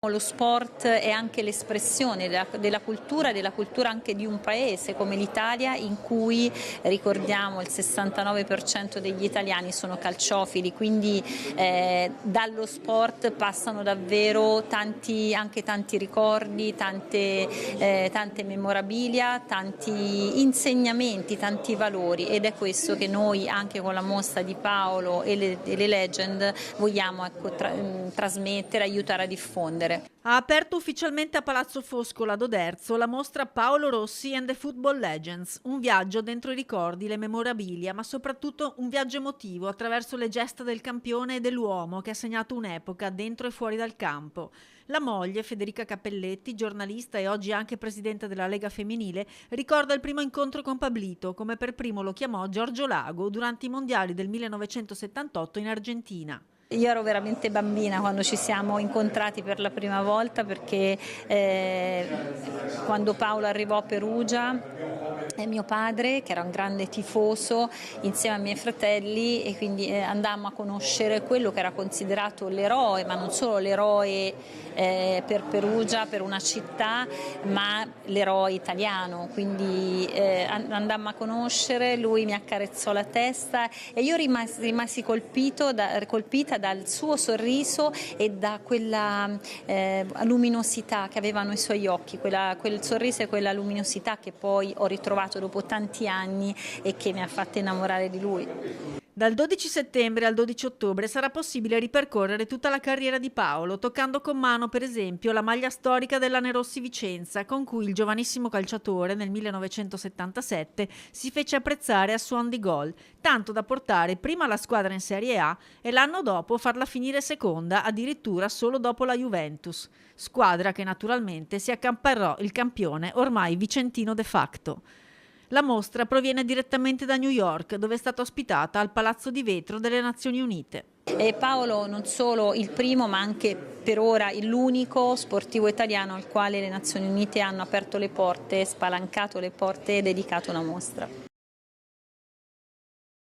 lo sport è anche l'espressione della cultura anche di un paese come l'Italia, in cui ricordiamo il 69% degli italiani sono calciofili, quindi dallo sport passano davvero anche tanti ricordi, tante memorabilia, tanti insegnamenti, tanti valori, ed è questo che noi anche con la mostra di Paolo e le Legend vogliamo trasmettere, aiutare a diffondere. Ha aperto ufficialmente a Palazzo Foscolo ad Oderzo la mostra Paolo Rossi and the Football Legends, un viaggio dentro i ricordi, le memorabilia, ma soprattutto un viaggio emotivo attraverso le gesta del campione e dell'uomo che ha segnato un'epoca dentro e fuori dal campo. La moglie, Federica Cappelletti, giornalista e oggi anche presidente della Lega Femminile, ricorda il primo incontro con Pablito, come per primo lo chiamò Giorgio Lago durante i mondiali del 1978 in Argentina. Io ero veramente bambina quando ci siamo incontrati per la prima volta, perché quando Paolo arrivò a Perugia, mio padre, che era un grande tifoso, insieme ai miei fratelli, e quindi andammo a conoscere quello che era considerato l'eroe, ma non solo l'eroe per Perugia, per una città, ma l'eroe italiano. Quindi andammo a conoscere, lui mi accarezzò la testa e io rimasi colpita dal suo sorriso e da quella luminosità che avevano i suoi occhi, quel sorriso e quella luminosità che poi ho ritrovato dopo tanti anni e che mi ha fatto innamorare di lui. Dal 12 settembre al 12 ottobre sarà possibile ripercorrere tutta la carriera di Paolo, toccando con mano per esempio la maglia storica dell'Anerossi Vicenza, con cui il giovanissimo calciatore nel 1977 si fece apprezzare a suon di gol, tanto da portare prima la squadra in Serie A e l'anno dopo farla finire seconda, addirittura solo dopo la Juventus, squadra che naturalmente si accamparrò il campione ormai vicentino de facto. La mostra proviene direttamente da New York, dove è stata ospitata al Palazzo di Vetro delle Nazioni Unite. E Paolo non solo il primo, ma anche per ora l'unico sportivo italiano al quale le Nazioni Unite hanno aperto le porte, spalancato le porte e dedicato una mostra.